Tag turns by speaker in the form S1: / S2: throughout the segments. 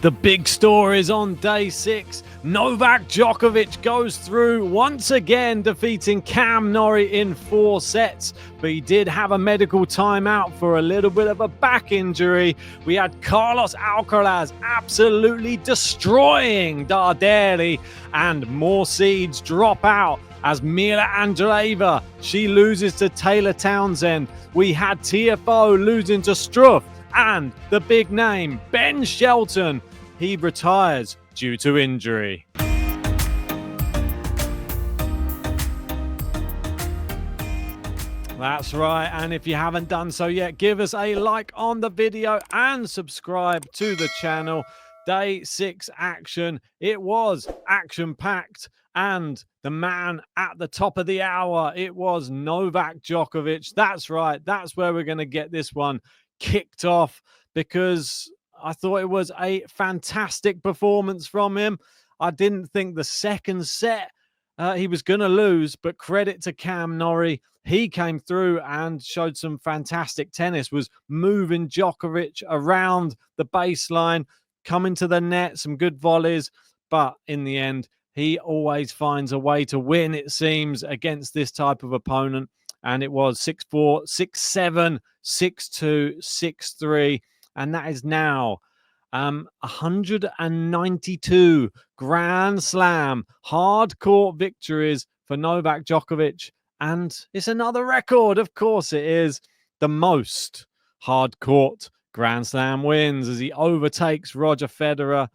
S1: The big stories on day 6. Novak Djokovic goes through once again, defeating Cam Norrie in 4 sets. But he did have a medical timeout for a little bit of a back injury. We had Carlos Alcaraz absolutely destroying Darderi, and more seeds drop out as Mirra Andreeva, she loses to Taylor Townsend. We had Tiafoe losing to Struff, and the big name, Ben Shelton, he retires due to injury. That's right, and if you haven't done so yet, give us a like on the video and subscribe to the channel. Day 6 action. It was action-packed, and the man at the top of the hour, it was Novak Djokovic. That's right, that's where we're going to get this one kicked off, because I thought it was a fantastic performance from him. I didn't think the second set he was going to lose, but credit to Cam Norrie. He came through and showed some fantastic tennis, was moving Djokovic around the baseline, coming to the net, some good volleys. But in the end, he always finds a way to win, it seems, against this type of opponent. And it was 6-4, 6-7, 6-2, 6-3. And that is now 192 Grand Slam hard court victories for Novak Djokovic. And it's another record, of course it is, the most hard court Grand Slam wins, as he overtakes Roger Federer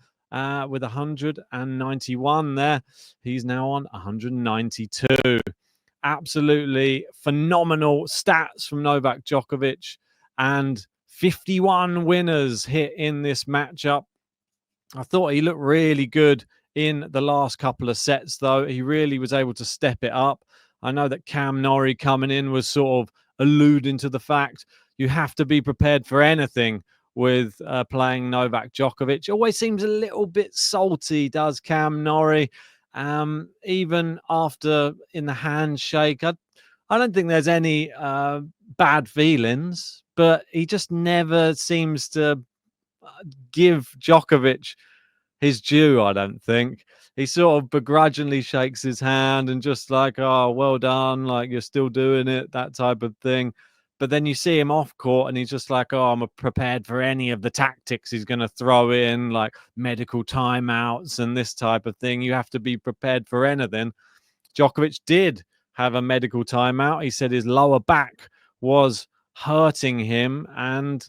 S1: with 191 there. He's now on 192. Absolutely phenomenal stats from Novak Djokovic, and 51 winners hit in this matchup. I thought he looked really good in the last couple of sets, though. He really was able to step it up. I know that Cam Norrie coming in was sort of alluding to the fact you have to be prepared for anything with playing Novak Djokovic. Always seems a little bit salty, does Cam Norrie. Even after in the handshake, I don't think there's any bad feelings, but he just never seems to give Djokovic his due, I don't think. He sort of begrudgingly shakes his hand and just like, oh, well done, like you're still doing it, that type of thing. But then you see him off court and he's just like, oh, I'm prepared for any of the tactics he's going to throw in, like medical timeouts and this type of thing. You have to be prepared for anything. Djokovic did have a medical timeout. He said his lower back was hurting him and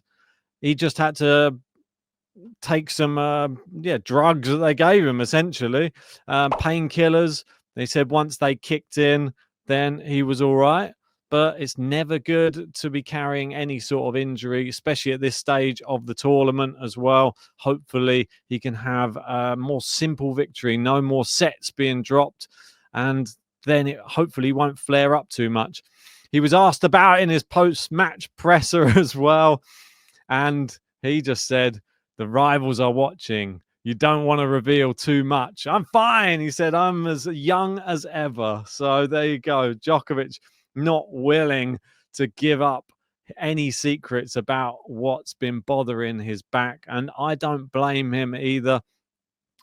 S1: he just had to take some drugs that they gave him, essentially, painkillers. They said once they kicked in, then he was all right. But it's never good to be carrying any sort of injury, especially at this stage of the tournament as well. Hopefully he can have a more simple victory, no more sets being dropped, and then it hopefully won't flare up too much. He was asked about it in his post-match presser as well, and he just said, the rivals are watching. You don't want to reveal too much. I'm fine. He said, I'm as young as ever. So there you go. Djokovic not willing to give up any secrets about what's been bothering his back. And I don't blame him either.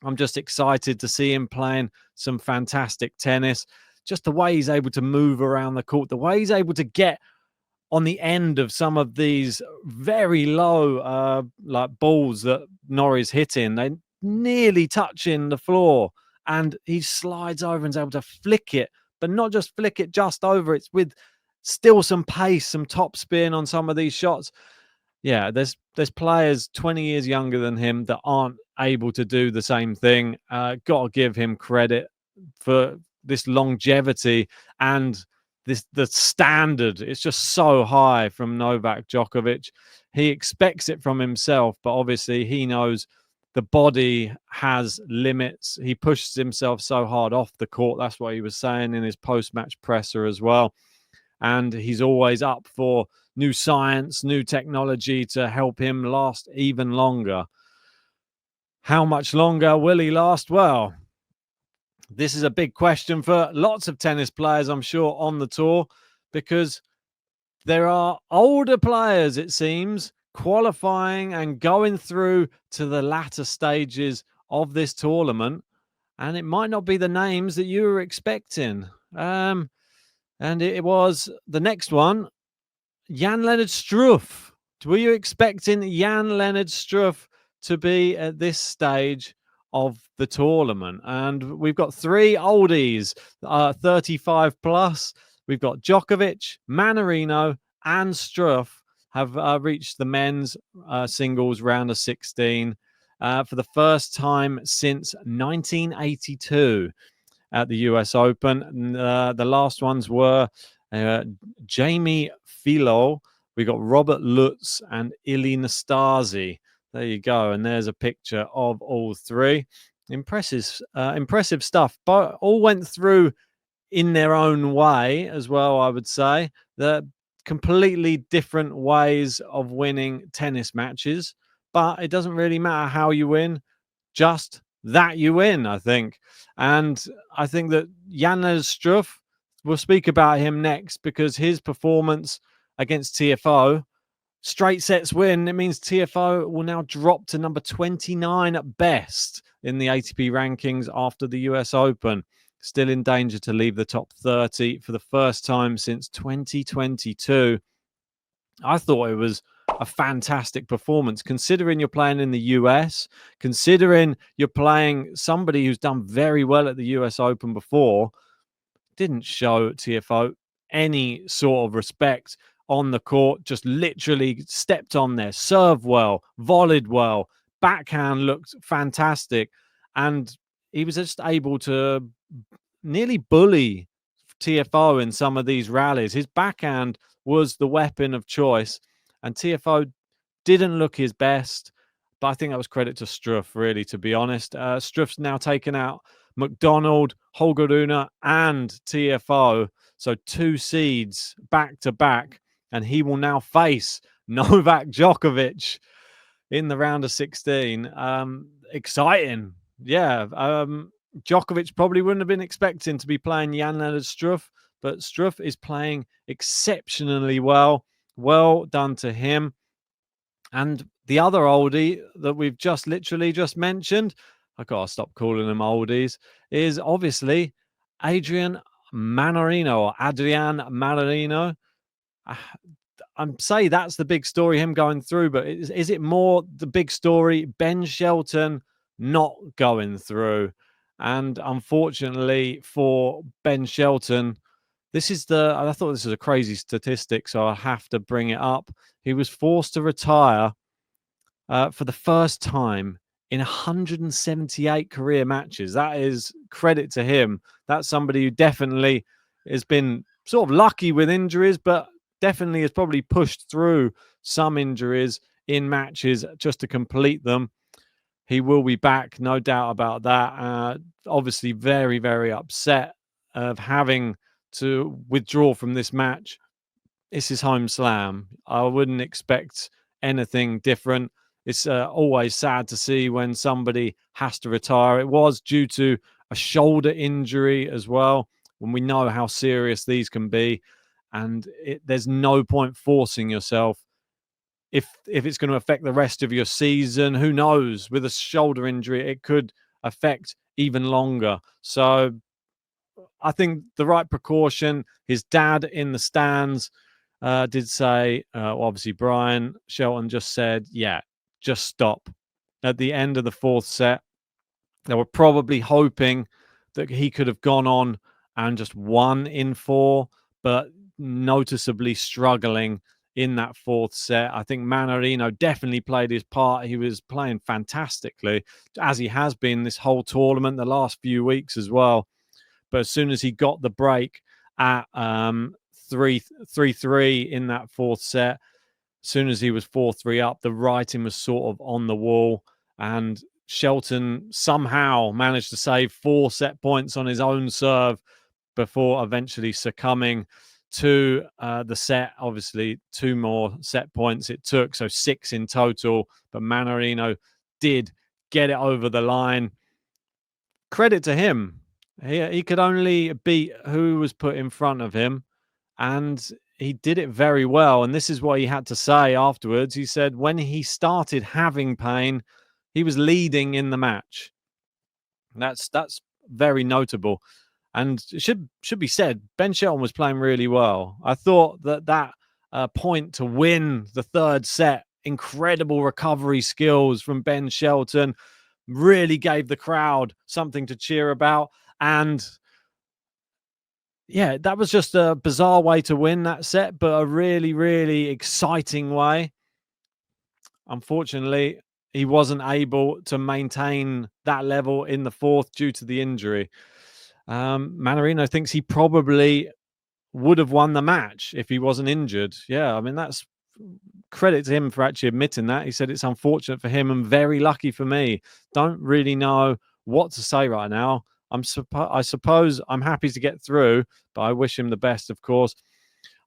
S1: I'm just excited to see him playing some fantastic tennis. Just the way he's able to move around the court, the way he's able to get on the end of some of these very low like balls that Norrie's hitting. They nearly touching the floor, and he slides over and is able to flick it, but not just flick it just over. It's with still some pace, some top spin on some of these shots. Yeah, there's players 20 years younger than him that aren't able to do the same thing. Got to give him credit for this longevity and the standard. It's just so high from Novak Djokovic. He expects it from himself, but obviously he knows the body has limits. He pushes himself so hard off the court. That's what he was saying in his post-match presser as well. And he's always up for new science, new technology to help him last even longer. How much longer will he last? Well, this is a big question for lots of tennis players, I'm sure, on the tour, because there are older players, it seems, qualifying and going through to the latter stages of this tournament, and it might not be the names that you were expecting. And it was the next one, Jan-Lennard Struff. Were you expecting Jan-Lennard Struff to be at this stage of the tournament? And we've got three oldies, 35 plus. We've got Djokovic, Mannarino, and Struff have reached the men's singles round of 16 for the first time since 1982 at the US Open. The last ones were Jamie Filo. We got Robert Lutz and Ili Nastase. There you go. And there's a picture of all three. Impressive stuff. But all went through in their own way as well, I would say. They're completely different ways of winning tennis matches. But it doesn't really matter how you win, just that you win, I think. And I think that Jan-Lennard Struff, we'll speak about him next, because his performance against Tiafoe, straight sets win. It means Tiafoe will now drop to number 29 at best in the ATP rankings after the US Open. Still in danger to leave the top 30 for the first time since 2022. I thought it was a fantastic performance, considering you're playing in the US, considering you're playing somebody who's done very well at the US Open before. Didn't show Tiafoe any sort of respect on the court, just literally stepped on there, served well, volleyed well, backhand looked fantastic, and he was just able to nearly bully Tiafoe in some of these rallies. His backhand was the weapon of choice, and Tiafoe didn't look his best, but I think that was credit to Struff, really, to be honest. Struff's now taken out McDonald, Holger Rune, and Tiafoe, so 2 seeds back to back, and he will now face Novak Djokovic in the round of 16. Exciting. Yeah. Djokovic probably wouldn't have been expecting to be playing Jan-Lennard Struff, but Struff is playing exceptionally well. Well done to him. And the other oldie that we've just mentioned, I gotta stop calling them oldies, is obviously Adrian Mannarino. I'm saying that's the big story, him going through, but is it more the big story Ben Shelton not going through? And unfortunately for Ben Shelton, I thought this was a crazy statistic, so I have to bring it up. He was forced to retire for the first time in 178 career matches. That is credit to him. That's somebody who definitely has been sort of lucky with injuries, but definitely has probably pushed through some injuries in matches just to complete them. He will be back, no doubt about that. Obviously, very, very upset of having to withdraw from this match. It's his home slam. I wouldn't expect anything different. It's always sad to see when somebody has to retire. It was due to a shoulder injury as well, when we know how serious these can be. And there's no point forcing yourself. If it's going to affect the rest of your season, who knows? With a shoulder injury, it could affect even longer. So I think the right precaution. His dad in the stands did say, obviously Brian Shelton just said, yeah, just stop. At the end of the 4th set, they were probably hoping that he could have gone on and just won in 4, but noticeably struggling in that 4th set. I think Mannarino definitely played his part. He was playing fantastically, as he has been this whole tournament, the last few weeks as well. But as soon as he got the break at 3-3 in that 4th set, as soon as he was 4-3 up, the writing was sort of on the wall, and Shelton somehow managed to save 4 set points on his own serve before eventually succumbing to the set. Obviously, 2 more set points it took, so 6 in total. But Mannarino did get it over the line. Credit to him. He could only beat who was put in front of him, and he did it very well. And this is what he had to say afterwards. He said when he started having pain, he was leading in the match. That's very notable. And it should be said, Ben Shelton was playing really well. I thought that point to win the third set, incredible recovery skills from Ben Shelton, really gave the crowd something to cheer about. And yeah, that was just a bizarre way to win that set, but a really, really exciting way. Unfortunately, he wasn't able to maintain that level in the fourth due to the injury. Mannarino thinks he probably would have won the match if he wasn't injured. Yeah, I mean, that's credit to him for actually admitting that. He said it's unfortunate for him and very lucky for me. Don't really know what to say right now. I suppose I'm happy to get through, but I wish him the best, of course.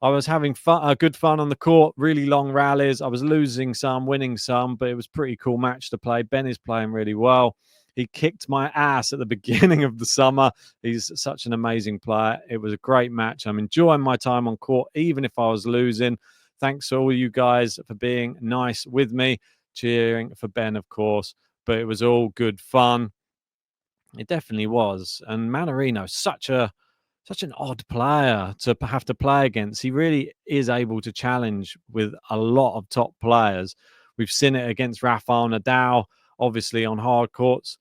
S1: I was having good fun on the court, really long rallies. I was losing some, winning some, but it was a pretty cool match to play. Ben is playing really well. He kicked my ass at the beginning of the summer. He's such an amazing player. It was a great match. I'm enjoying my time on court, even if I was losing. Thanks to all you guys for being nice with me, cheering for Ben, of course. But it was all good fun. It definitely was. And Mannarino, such an odd player to have to play against. He really is able to challenge with a lot of top players. We've seen it against Rafael Nadal, obviously on hard courts.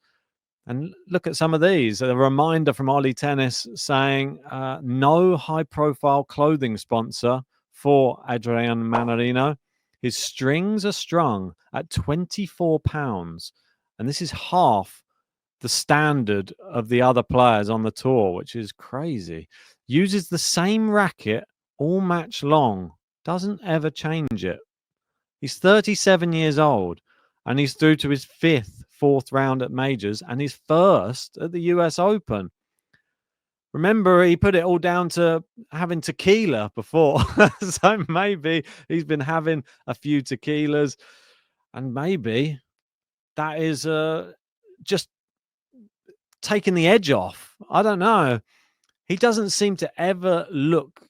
S1: And look at some of these. A reminder from Ollie Tennis saying no high-profile clothing sponsor for Adrian Mannarino. His strings are strung at £24, and this is half the standard of the other players on the tour, which is crazy. Uses the same racket all match long. Doesn't ever change it. He's 37 years old, and he's through to his fourth round at majors and his first at the US Open. Remember, he put it all down to having tequila before. So maybe he's been having a few tequilas, and maybe that is just taking the edge off. I don't know. He doesn't seem to ever look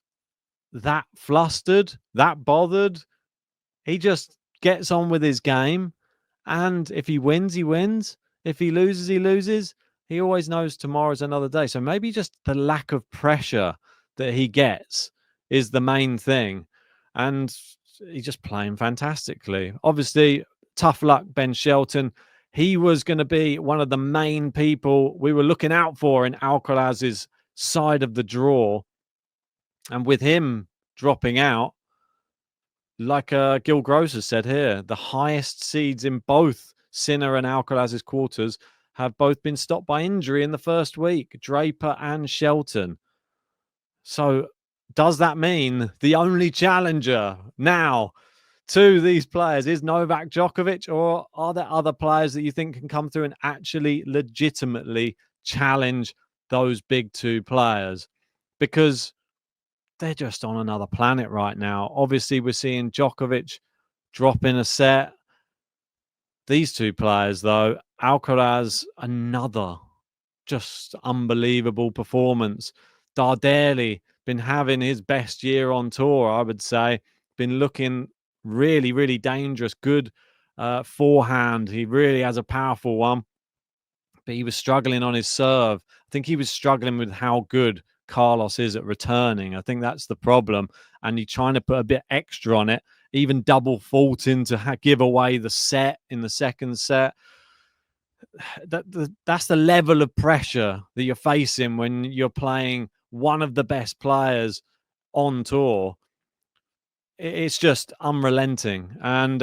S1: that flustered, that bothered. He just gets on with his game. And if he wins, he wins. If he loses, he loses. He always knows tomorrow's another day. So maybe just the lack of pressure that he gets is the main thing. And he's just playing fantastically. Obviously, tough luck, Ben Shelton. He was going to be one of the main people we were looking out for in Alcaraz's side of the draw. And with him dropping out, like Gil Gross has said here, the highest seeds in both Sinner and Alcaraz's quarters have both been stopped by injury in the first week, Draper and Shelton. So does that mean the only challenger now to these players is Novak Djokovic, or are there other players that you think can come through and actually legitimately challenge those big two players? Because they're just on another planet right now. Obviously, we're seeing Djokovic drop in a set. These two players, though, Alcaraz, another just unbelievable performance. Darderi, been having his best year on tour, I would say. Been looking really, really dangerous. Good forehand. He really has a powerful one. But he was struggling on his serve. I think he was struggling with how good Carlos is at returning. I think that's the problem. And he's trying to put a bit extra on it, even double faulting to give away the set in the second set. That's the level of pressure that you're facing when you're playing one of the best players on tour. It's just unrelenting. And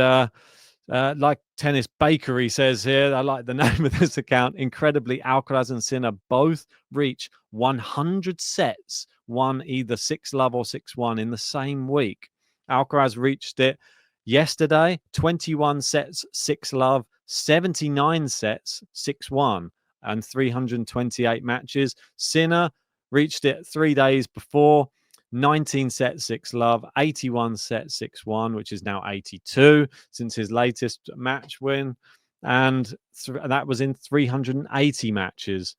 S1: like Tennis Bakery says here, I like the name of this account. Incredibly, Alcaraz and Sinner both reach 100 sets, won either 6-love or 6-1 in the same week. Alcaraz reached it yesterday, 21 sets, 6-love, 79 sets, 6-1, and 328 matches. Sinner reached it 3 days before, 19 sets, 6-love, 81 sets, 6-1, which is now 82 since his latest match win. And that was in 380 matches.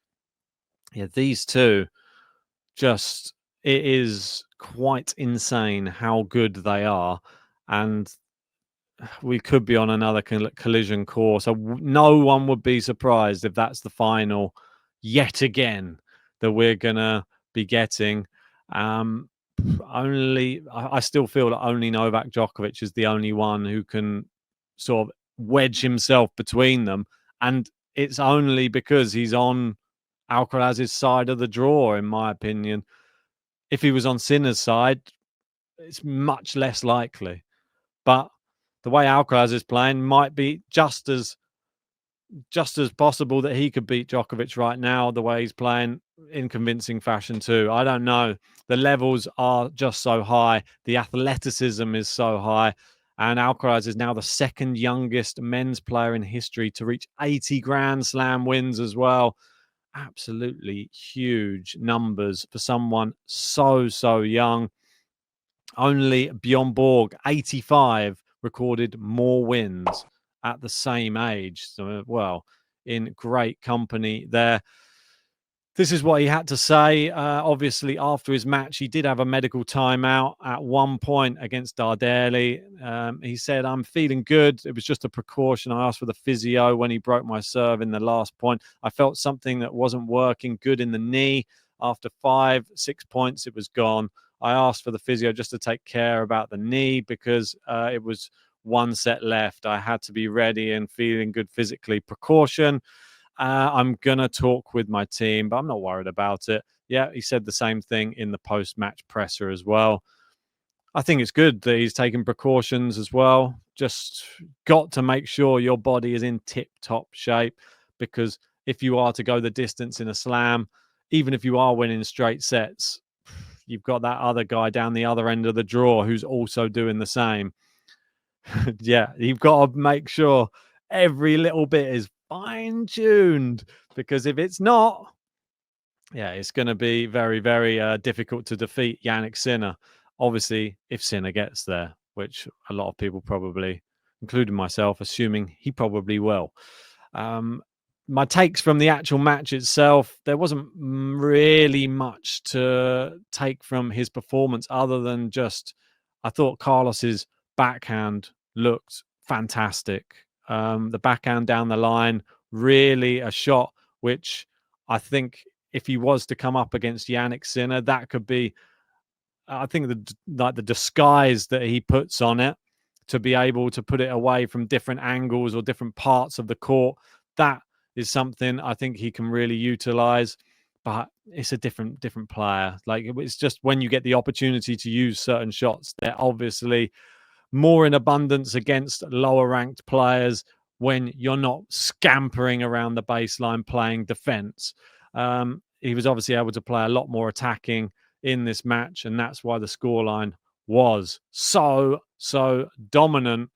S1: Yeah, these two, just, it is quite insane how good they are. And we could be on another collision course. So no one would be surprised if that's the final yet again that we're going to be getting. I still feel that only Novak Djokovic is the only one who can sort of wedge himself between them. And it's only because he's on Alcaraz's side of the draw, in my opinion. If he was on Sinner's side, it's much less likely. But the way Alcaraz is playing might be just as possible that he could beat Djokovic right now, the way he's playing in convincing fashion too. I don't know. The levels are just so high. The athleticism is so high. And Alcaraz is now the second youngest men's player in history to reach 80 Grand Slam wins as well. Absolutely huge numbers for someone so young. Only Bjorn Borg, 85, recorded more wins at the same age. So, well, in great company there. This is what he had to say. Obviously, after his match, he did have a medical timeout at one point against Darderi. He said, "I'm feeling good. It was just a precaution. I asked for the physio when he broke my serve in the last point. I felt something that wasn't working good in the knee. After 5-6 points, it was gone. I asked for the physio just to take care about the knee because it was one set left. I had to be ready and feeling good physically. Precaution. I'm going to talk with my team, but I'm not worried about it." Yeah, he said the same thing in the post-match presser as well. I think it's good that he's taking precautions as well. Just got to make sure your body is in tip-top shape, because if you are to go the distance in a slam, even if you are winning straight sets, you've got that other guy down the other end of the draw who's also doing the same. Yeah, you've got to make sure every little bit is fine-tuned, because if it's not, yeah, it's going to be very, very difficult to defeat Jannik Sinner. Obviously, if Sinner gets there, which a lot of people probably, including myself, assuming he probably will. My takes from the actual match itself, there wasn't really much to take from his performance other than just, I thought Carlos's backhand looked fantastic. The backhand down the line, really a shot which I think if he was to come up against Jannik Sinner, that could be, I think, the disguise that he puts on it to be able to put it away from different angles or different parts of the court. That is something I think he can really utilize. But it's a different player. Like, it's just when you get the opportunity to use certain shots, they're obviously more in abundance against lower ranked players when you're not scampering around the baseline playing defense. He was obviously able to play a lot more attacking in this match, and that's why the scoreline was so dominant.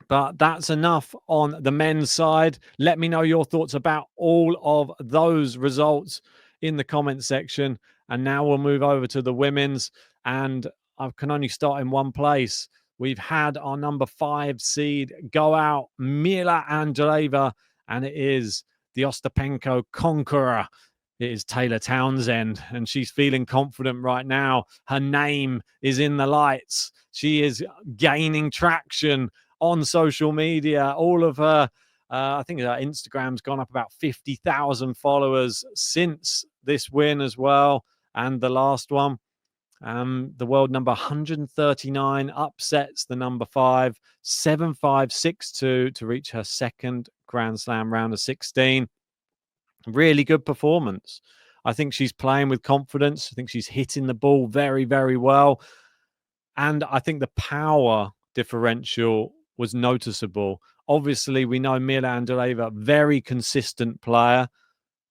S1: But that's enough on the men's side. Let me know your thoughts about all of those results in the comment section. And now we'll move over to the women's. And I can only start in one place. We've had our number 5 seed go out, Mirra Andreeva, and it is the Ostapenko conqueror. It is Taylor Townsend, and she's feeling confident right now. Her name is in the lights. She is gaining traction on social media. All of her, I think her Instagram's gone up about 50,000 followers since this win as well, and the last one. The world number 139 upsets the number 5, 7-5, 6-2 to reach her second Grand Slam round of 16. Really good performance. I think she's playing with confidence. I think she's hitting the ball very, very well. And I think the power differential was noticeable. Obviously, we know Mirra Andreeva, very consistent player,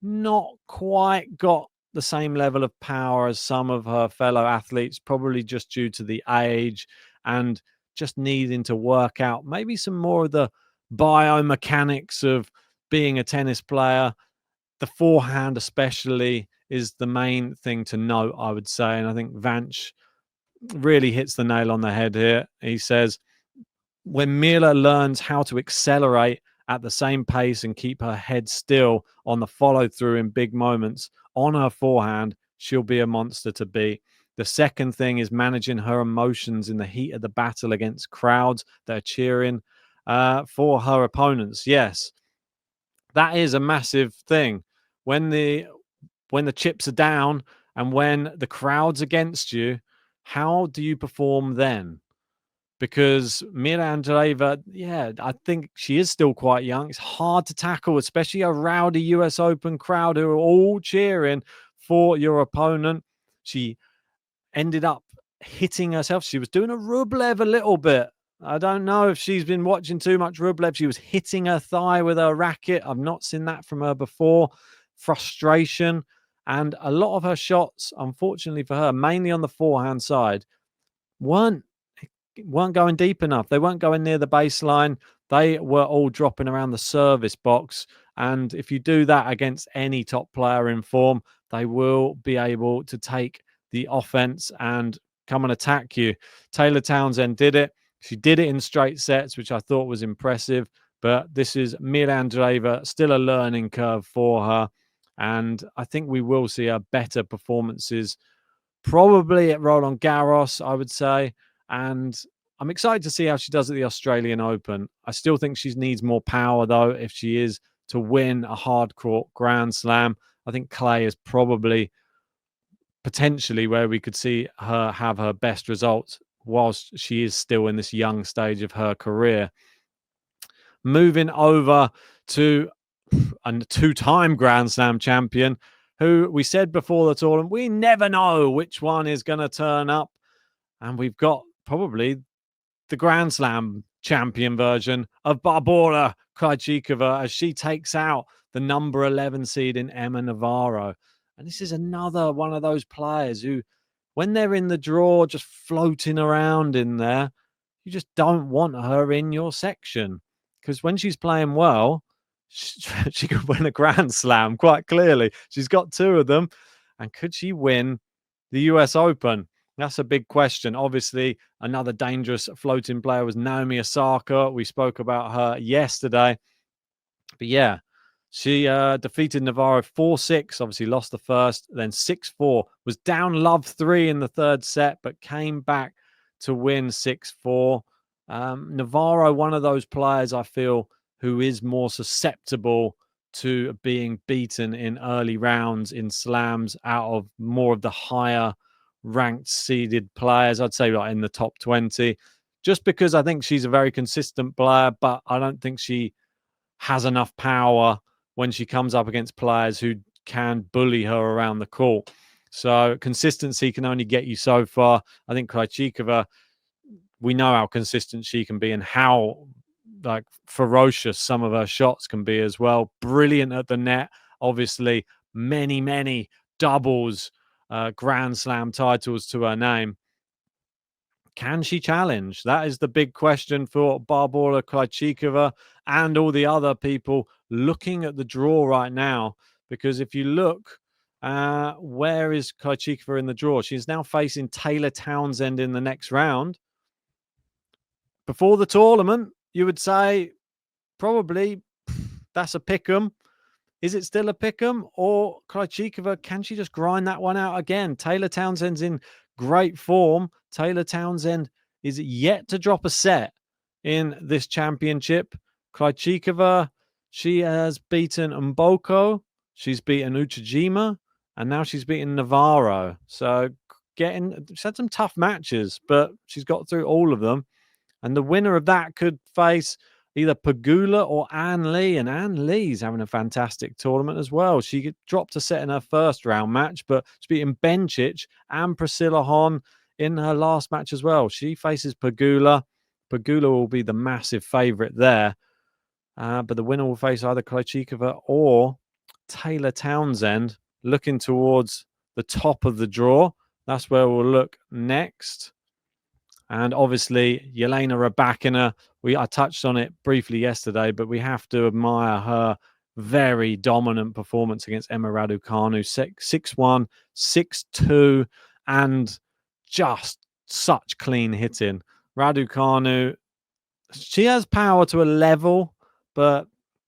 S1: not quite got the same level of power as some of her fellow athletes, probably just due to the age and just needing to work out maybe some more of the biomechanics of being a tennis player. The forehand especially is the main thing to note, I would say. And I think Vanch really hits the nail on the head here. He says, when Mirra learns how to accelerate at the same pace and keep her head still on the follow through in big moments on her forehand, she'll be a monster to beat. The second thing is managing her emotions in the heat of the battle against crowds that are cheering for her opponents. Yes, that is a massive thing. When the chips are down and when the crowd's against you, how do you perform then? Because Mirra Andreeva, yeah, I think she is still quite young. It's hard to tackle, especially a rowdy US Open crowd who are all cheering for your opponent. She ended up hitting herself. She was doing a Rublev a little bit. I don't know if she's been watching too much Rublev. She was hitting her thigh with her racket. I've not seen that from her before. Frustration. And a lot of her shots, unfortunately for her, mainly on the forehand side, weren't going deep enough. They weren't going near the baseline. They were all dropping around the service box. And if you do that against any top player in form, they will be able to take the offense and come and attack you. Taylor Townsend did it. She did it in straight sets, which I thought was impressive. But this is Mirra Andreeva, still a learning curve for her. And I think we will see her better performances, probably at Roland Garros, I would say. And I'm excited to see how she does at the Australian Open. I still think she needs more power, though, if she is to win a hard-court Grand Slam. I think clay is probably potentially where we could see her have her best results whilst she is still in this young stage of her career. Moving over to a two-time Grand Slam champion, who we said before the tournament, we never know which one is going to turn up. And we've got probably the Grand Slam champion version of Barbora Krejcikova as she takes out the number 11 seed in Emma Navarro. And this is another one of those players who, when they're in the draw, just floating around in there, you just don't want her in your section. Because when she's playing well, she could win a Grand Slam, quite clearly. She's got two of them. And could she win the US Open? That's a big question. Obviously, another dangerous floating player was Naomi Osaka. We spoke about her yesterday. But yeah, she defeated Navarro 4-6, obviously lost the first, then 6-4, was down love 3 in the third set, but came back to win 6-4. Navarro, one of those players I feel who is more susceptible to being beaten in early rounds in slams out of more of the higher ranked seeded players. I'd say like in the top 20, just because I think she's a very consistent player, but I don't think she has enough power when she comes up against players who can bully her around the court. So consistency can only get you so far. I think Krejcikova, we know how consistent she can be and how like ferocious some of her shots can be as well. Brilliant at the net. Obviously, many doubles, Grand Slam titles to her name. Can she challenge? That is the big question for Barbora Krejcikova and all the other people looking at the draw right now. Because if you look, where is Krejcikova in the draw? She's now facing Taylor Townsend in the next round. Before the tournament, you would say probably that's a pick'em. Is it still a pick'em? Or Krejcikova, can she just grind that one out again? Taylor Townsend's in great form. Taylor Townsend is yet to drop a set in this championship. Krejcikova, she has beaten Mboko, she's beaten Uchijima, and now she's beaten Navarro. So she's had some tough matches, but she's got through all of them. And the winner of that could face either Pegula or Ann Lee. And Ann Lee's having a fantastic tournament as well. She dropped a set in her first round match, but she's beating Bencic and Priscilla Hon in her last match as well. She faces Pegula. Pegula will be the massive favourite there. But the winner will face either Krejcikova or Taylor Townsend, looking towards the top of the draw. That's where we'll look next. And obviously, Jelena Rybakina, I touched on it briefly yesterday, but we have to admire her very dominant performance against Emma Raducanu, 6-1, 6-2, and just such clean hitting. Raducanu, she has power to a level, but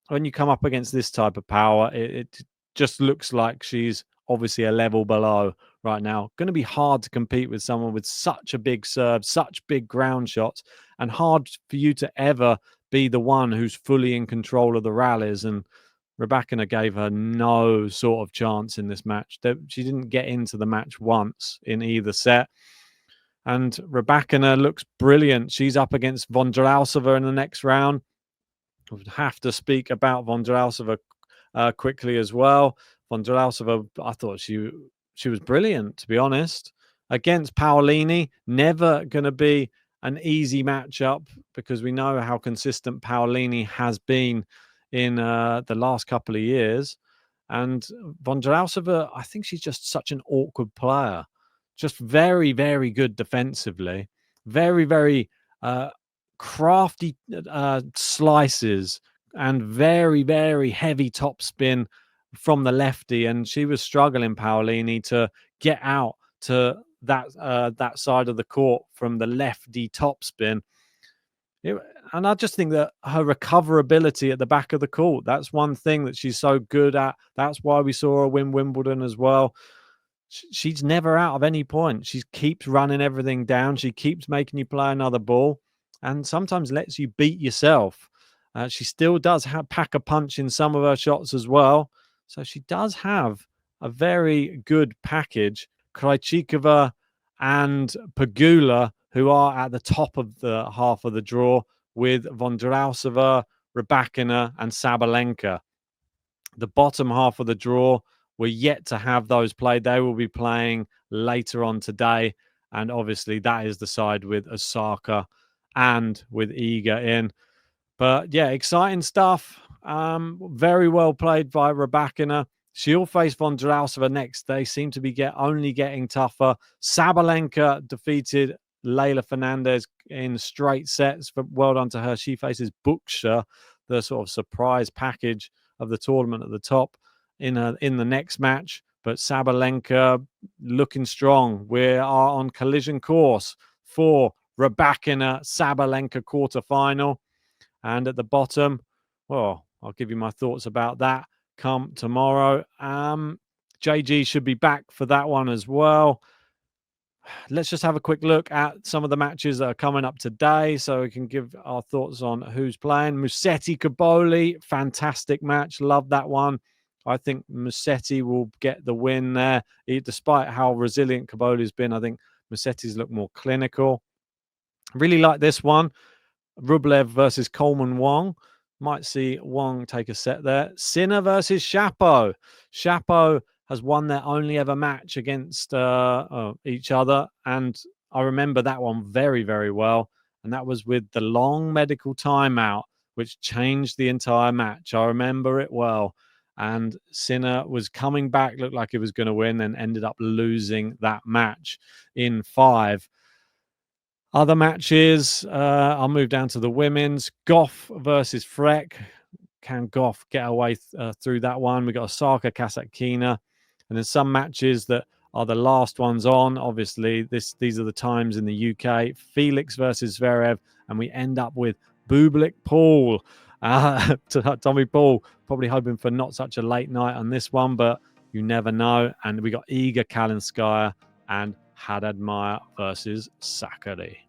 S1: when you come up against this type of power, it just looks like she's obviously a level below right now. Going to be hard to compete with someone with such a big serve, such big ground shots, and hard for you to ever be the one who's fully in control of the rallies. And Rybakina gave her no sort of chance in this match. She didn't get into the match once in either set. And Rybakina looks brilliant. She's up against Vondrousova in the next round. I would have to speak about Vondrousova quickly as well. Vondrousova, I thought she was brilliant, to be honest. Against Paolini, never going to be an easy matchup because we know how consistent Paolini has been in the last couple of years. And Vondrousova, I think she's just such an awkward player. Just very, very good defensively. Very, very crafty slices and very, very heavy topspin from the lefty. And she was struggling, Paolini, to get out to that side of the court from the lefty topspin. And I just think that her recoverability at the back of the court, that's one thing that she's so good at. That's why we saw her win Wimbledon as well. She's never out of any point. She keeps running everything down. She keeps making you play another ball and sometimes lets you beat yourself. She still does pack a punch in some of her shots as well. So she does have a very good package. Krejcikova and Pegula, who are at the top of the half of the draw, with Vondrousova, Rybakina, and Sabalenka. The bottom half of the draw, we're yet to have those played. They will be playing later on today. And obviously, that is the side with Osaka and with Iga in. But yeah, exciting stuff. Very well played by Rybakina. She'll face Vondrousova next. They seem to be only getting tougher. Sabalenka defeated Leylah Fernandez in straight sets. Well done to her. She faces Buksha, the sort of surprise package of the tournament at the top in the next match. But Sabalenka looking strong. We are on collision course for Rybakina Sabalenka quarterfinal. And at the bottom, well, I'll give you my thoughts about that come tomorrow. JG should be back for that one as well. Let's just have a quick look at some of the matches that are coming up today so we can give our thoughts on who's playing. Musetti Caboli, fantastic match. Love that one. I think Musetti will get the win there. Despite how resilient Caboli's been, I think Musetti's look more clinical. Really like this one. Rublev versus Coleman Wong. Might see Wong take a set there. Sinner versus Shapo. Shapo has won their only ever match against each other. And I remember that one very, very well. And that was with the long medical timeout, which changed the entire match. I remember it well. And Sinner was coming back, looked like he was going to win, and ended up losing that match in 5. Other matches, I'll move down to the women's. Goff versus Freck. Can Goff get away through that one? We got Osaka, Kasatkina. And then some matches that are the last ones on. Obviously, these are the times in the UK. Felix versus Zverev. And we end up with Bublik Paul. Tommy Paul probably hoping for not such a late night on this one, but you never know. And we got Iga Kalinskaya and Haddad Maia versus Sakari.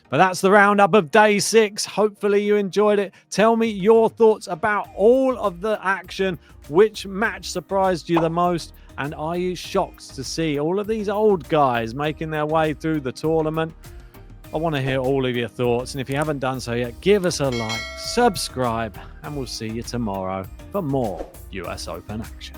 S1: But that's the roundup of day 6. Hopefully you enjoyed it. Tell me your thoughts about all of the action. Which match surprised you the most? And are you shocked to see all of these old guys making their way through the tournament? I want to hear all of your thoughts. And if you haven't done so yet, give us a like, subscribe, and we'll see you tomorrow for more US Open action.